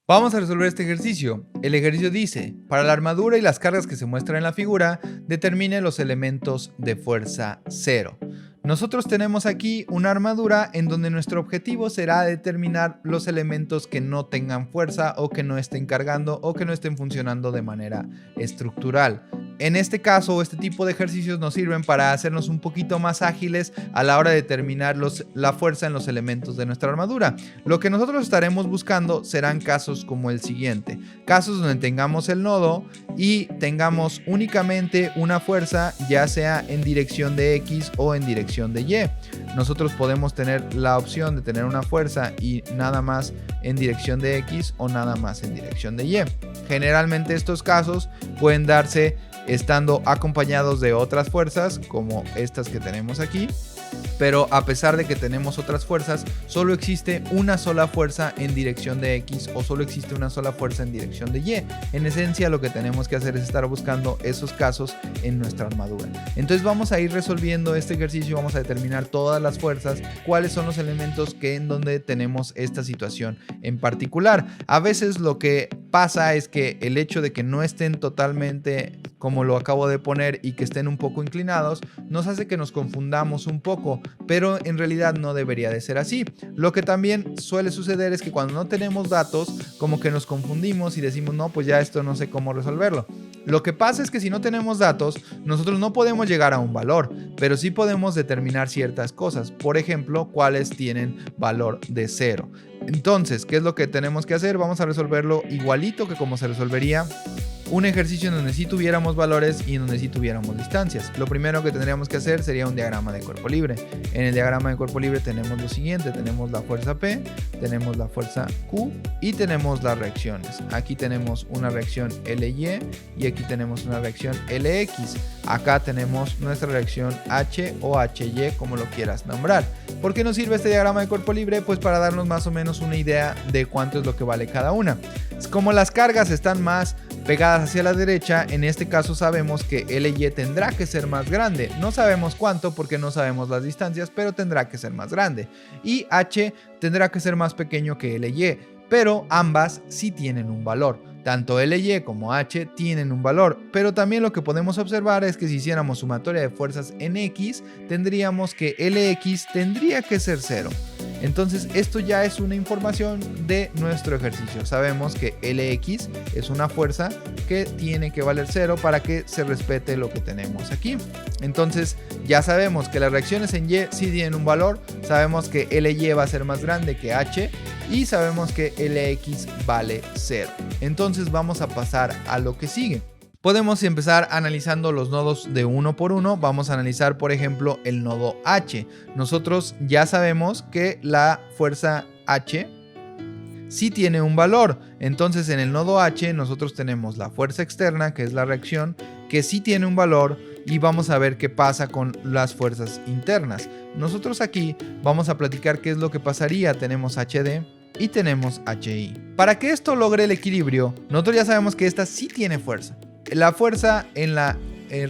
Vamos a resolver este ejercicio. El ejercicio dice, para la armadura y las cargas que se muestran en la figura, determine los elementos de fuerza 0. Nosotros tenemos aquí una armadura en donde nuestro objetivo será determinar los elementos que no tengan fuerza o que no estén cargando o que no estén funcionando de manera estructural. En este caso, este tipo de ejercicios nos sirven para hacernos un poquito más ágiles a la hora de determinar la fuerza en los elementos de nuestra armadura. Lo que nosotros estaremos buscando serán casos como el siguiente. Casos donde tengamos el nodo y tengamos únicamente una fuerza, ya sea en dirección de X o en dirección de Y. Nosotros podemos tener la opción de tener una fuerza y nada más en dirección de X o nada más en dirección de Y. Generalmente estos casos pueden darse estando acompañados de otras fuerzas como estas que tenemos aquí, pero a pesar de que tenemos otras fuerzas, solo existe una sola fuerza en dirección de X o solo existe una sola fuerza en dirección de Y. En esencia, lo que tenemos que hacer es estar buscando esos casos en nuestra armadura. Entonces vamos a ir resolviendo este ejercicio, vamos a determinar todas las fuerzas, cuáles son los elementos en donde tenemos esta situación en particular. A veces lo que pasa es que el hecho de que no estén totalmente como lo acabo de poner y que estén un poco inclinados, nos hace que nos confundamos un poco, pero en realidad no debería de ser así. Lo que también suele suceder es que cuando no tenemos datos, como que nos confundimos y decimos, no, pues ya esto no sé cómo resolverlo. Lo que pasa es que si no tenemos datos, nosotros no podemos llegar a un valor, pero sí podemos determinar ciertas cosas. Por ejemplo, cuáles tienen valor de 0. Entonces, ¿qué es lo que tenemos que hacer? Vamos a resolverlo igualito que como se resolvería un ejercicio en donde sí tuviéramos valores y en donde sí tuviéramos distancias. Lo primero que tendríamos que hacer sería un diagrama de cuerpo libre. En el diagrama de cuerpo libre tenemos lo siguiente: tenemos la fuerza P, tenemos la fuerza Q y tenemos las reacciones. Aquí tenemos una reacción LY y aquí tenemos una reacción LX. Acá tenemos nuestra reacción H o HY, como lo quieras nombrar. ¿Por qué nos sirve este diagrama de cuerpo libre? Pues para darnos más o menos una idea de cuánto es lo que vale cada una. Como las cargas están más pegadas hacia la derecha, en este caso sabemos que LY tendrá que ser más grande. No sabemos cuánto porque no sabemos las distancias, pero tendrá que ser más grande. Y H tendrá que ser más pequeño que LY, pero ambas sí tienen un valor. Tanto LY como H tienen un valor, pero también lo que podemos observar es que si hiciéramos sumatoria de fuerzas en X, tendríamos que LX tendría que ser 0. Entonces esto ya es una información de nuestro ejercicio. Sabemos que LX es una fuerza que tiene que valer 0 para que se respete lo que tenemos aquí. Entonces ya sabemos que las reacciones en Y sí tienen un valor. Sabemos que LY va a ser más grande que H y sabemos que LX vale 0. Entonces vamos a pasar a lo que sigue. Podemos empezar analizando los nodos de uno por uno. Vamos a analizar, por ejemplo, el nodo H. Nosotros ya sabemos que la fuerza H sí tiene un valor. Entonces, en el nodo H nosotros tenemos la fuerza externa, que es la reacción, que sí tiene un valor, y vamos a ver qué pasa con las fuerzas internas. Nosotros aquí vamos a platicar qué es lo que pasaría. Tenemos HD y tenemos HI. Para que esto logre el equilibrio, nosotros ya sabemos que esta sí tiene fuerza. La fuerza en la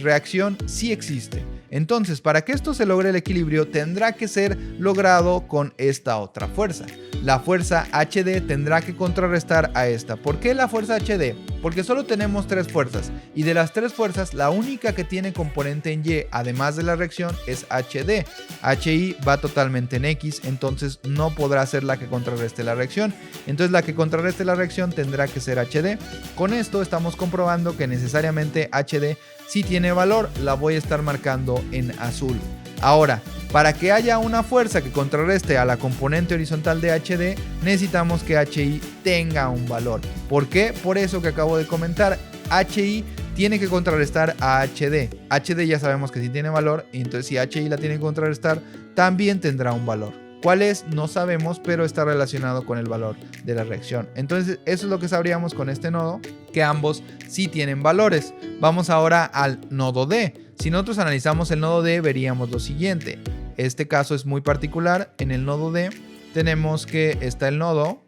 reacción sí existe. Entonces, para que esto se logre el equilibrio, tendrá que ser logrado con esta otra fuerza. La fuerza HD tendrá que contrarrestar a esta. ¿Por qué la fuerza HD? Porque solo tenemos 3 fuerzas, y de las 3 fuerzas, la única que tiene componente en Y, además de la reacción, es HD. HI va totalmente en X, entonces no podrá ser la que contrarreste la reacción. Entonces la que contrarreste la reacción tendrá que ser HD. Con esto estamos comprobando que necesariamente HD sí tiene valor. La voy a estar marcando en azul. Ahora, para que haya una fuerza que contrarreste a la componente horizontal de HD, necesitamos que HI tenga un valor. ¿Por qué? Por eso que acabo de comentar. HI tiene que contrarrestar a HD. HD ya sabemos que sí tiene valor, y entonces si HI la tiene que contrarrestar, también tendrá un valor. ¿Cuál es? No sabemos, pero está relacionado con el valor de la reacción. Entonces eso es lo que sabríamos con este nodo, que ambos sí tienen valores. Vamos ahora al nodo D. Si nosotros analizamos el nodo D, veríamos lo siguiente. Este caso es muy particular. En el nodo D tenemos que está el nodo,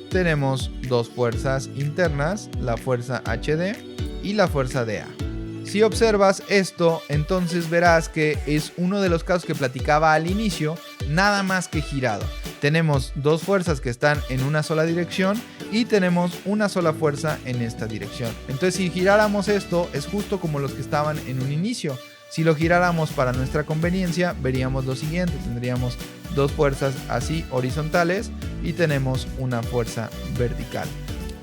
tenemos 2 fuerzas internas, la fuerza HD y la fuerza DA. Si observas esto, entonces verás que es uno de los casos que platicaba al inicio, nada más que girado. Tenemos 2 fuerzas que están en una sola dirección y tenemos una sola fuerza en esta dirección. Entonces si giráramos esto es justo como los que estaban en un inicio. Si lo giráramos para nuestra conveniencia veríamos lo siguiente, tendríamos dos fuerzas así horizontales y tenemos una fuerza vertical.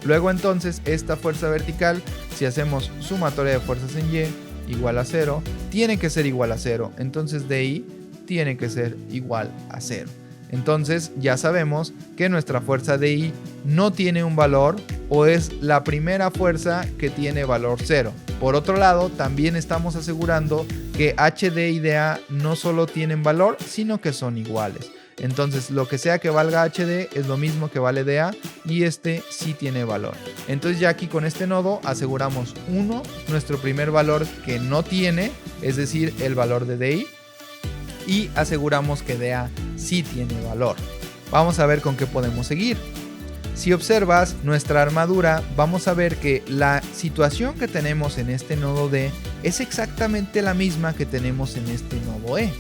Luego entonces esta fuerza vertical, si hacemos sumatoria de fuerzas en Y igual a 0, tiene que ser igual a 0, entonces DI tiene que ser igual a 0. Entonces ya sabemos que nuestra fuerza DI no tiene un valor o es la primera fuerza que tiene valor 0. Por otro lado, también estamos asegurando que HD y DA no solo tienen valor, sino que son iguales. Entonces lo que sea que valga HD es lo mismo que vale DA y este sí tiene valor. Entonces ya aquí con este nodo aseguramos 1, nuestro primer valor que no tiene, es decir, el valor de DI. Y aseguramos que DA sí tiene valor. Vamos a ver con qué podemos seguir. Si observas nuestra armadura, vamos a ver que la situación que tenemos en este nodo D es exactamente la misma que tenemos en este nodo E.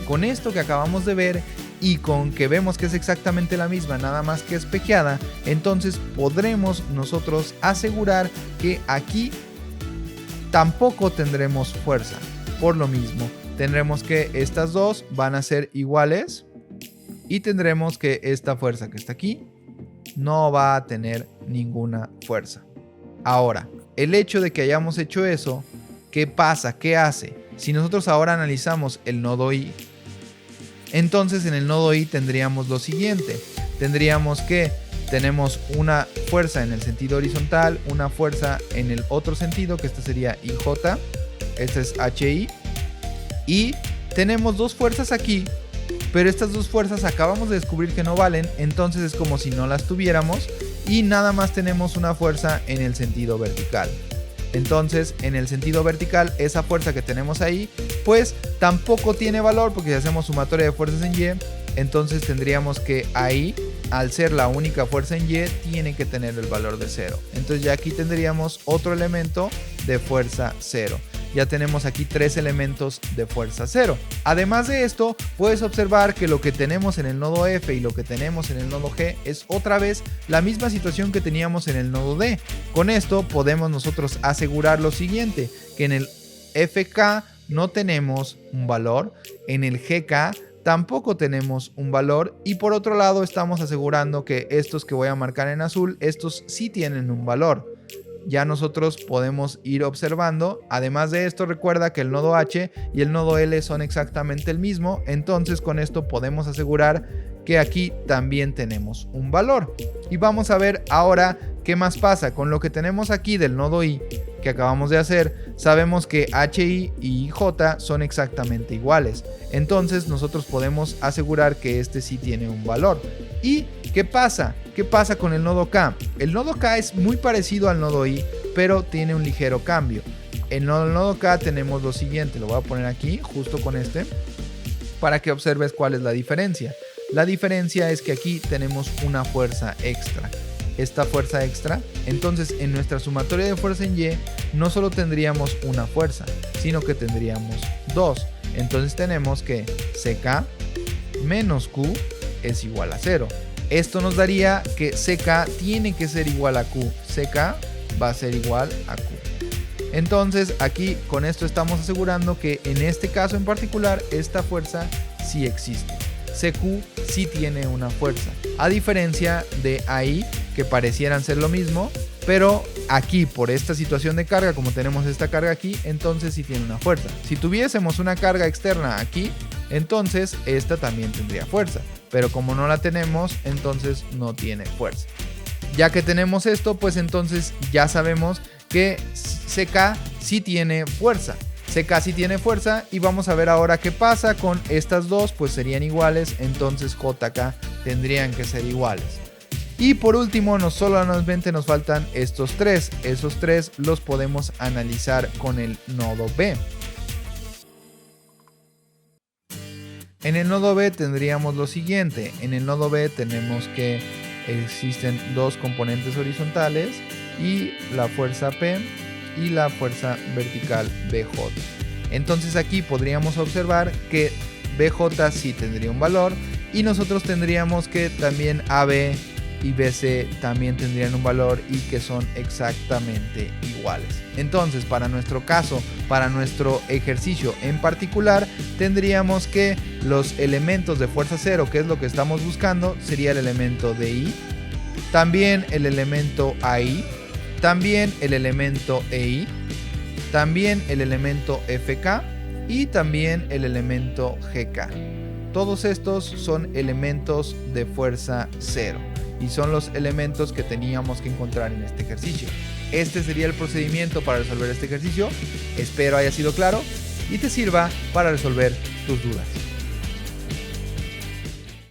Con esto que acabamos de ver y con que vemos que es exactamente la misma, nada más que espejeada, entonces podremos nosotros asegurar que aquí tampoco tendremos fuerza. Por lo mismo, tendremos que estas dos van a ser iguales y tendremos que esta fuerza que está aquí no va a tener ninguna fuerza. Ahora, el hecho de que hayamos hecho eso, ¿qué pasa? ¿Qué hace? Si nosotros ahora analizamos el nodo I, entonces en el nodo I tendríamos lo siguiente. Tendríamos que tenemos una fuerza en el sentido horizontal, una fuerza en el otro sentido, que esta sería IJ, esta es HI, y tenemos dos fuerzas aquí, pero estas dos fuerzas acabamos de descubrir que no valen, entonces es como si no las tuviéramos y nada más tenemos una fuerza en el sentido vertical. Entonces en el sentido vertical esa fuerza que tenemos ahí pues tampoco tiene valor porque si hacemos sumatoria de fuerzas en Y, entonces tendríamos que ahí, al ser la única fuerza en Y, tiene que tener el valor de 0. Entonces ya aquí tendríamos otro elemento de fuerza 0. Ya tenemos aquí tres elementos de fuerza 0. Además de esto, puedes observar que lo que tenemos en el nodo F y lo que tenemos en el nodo G es otra vez la misma situación que teníamos en el nodo D. Con esto podemos nosotros asegurar lo siguiente, que en el FK no tenemos un valor, en el GK tampoco tenemos un valor y por otro lado estamos asegurando que estos que voy a marcar en azul, estos sí tienen un valor. Ya nosotros podemos ir observando. Además de esto, recuerda que el nodo H y el nodo L son exactamente el mismo, entonces con esto podemos asegurar que aquí también tenemos un valor. Y vamos a ver ahora qué más pasa con lo que tenemos aquí del nodo I que acabamos de hacer. Sabemos que HI y J son exactamente iguales, entonces nosotros podemos asegurar que este sí tiene un valor. ¿Y qué pasa? ¿Qué pasa con el nodo K? El nodo K es muy parecido al nodo I, pero tiene un ligero cambio. En el nodo K tenemos lo siguiente, lo voy a poner aquí justo con este para que observes cuál es la diferencia. La diferencia es que aquí tenemos una fuerza extra. Esta fuerza extra, entonces en nuestra sumatoria de fuerza en Y no solo tendríamos una fuerza, sino que tendríamos dos. Entonces tenemos que CK menos Q es igual a 0. Esto nos daría que CK tiene que ser igual a Q. CK va a ser igual a Q. Entonces aquí con esto estamos asegurando que en este caso en particular esta fuerza sí existe. CQ sí tiene una fuerza, a diferencia de ahí que parecieran ser lo mismo, pero aquí por esta situación de carga, como tenemos esta carga aquí, entonces sí tiene una fuerza. Si tuviésemos una carga externa aquí, entonces esta también tendría fuerza, pero como no la tenemos, entonces no tiene fuerza. Ya que tenemos esto, pues entonces ya sabemos que CK sí tiene fuerza. CK sí tiene fuerza y vamos a ver ahora qué pasa con estas dos, pues serían iguales, entonces JK tendrían que ser iguales. Y por último, solamente nos faltan estos tres. Esos tres los podemos analizar con el nodo B. En el nodo B tendríamos lo siguiente. En el nodo B tenemos que existen dos componentes horizontales y la fuerza P y la fuerza vertical BJ. Entonces aquí podríamos observar que BJ sí tendría un valor y nosotros tendríamos que también AB y BC también tendrían un valor y que son exactamente iguales. Entonces, para nuestro caso, para nuestro ejercicio en particular, tendríamos que los elementos de fuerza 0, que es lo que estamos buscando, sería el elemento DI, también el elemento AI, también el elemento EI, también el elemento FK y también el elemento GK. Todos estos son elementos de fuerza 0 y son los elementos que teníamos que encontrar en este ejercicio. Este sería el procedimiento para resolver este ejercicio. Espero haya sido claro y te sirva para resolver tus dudas.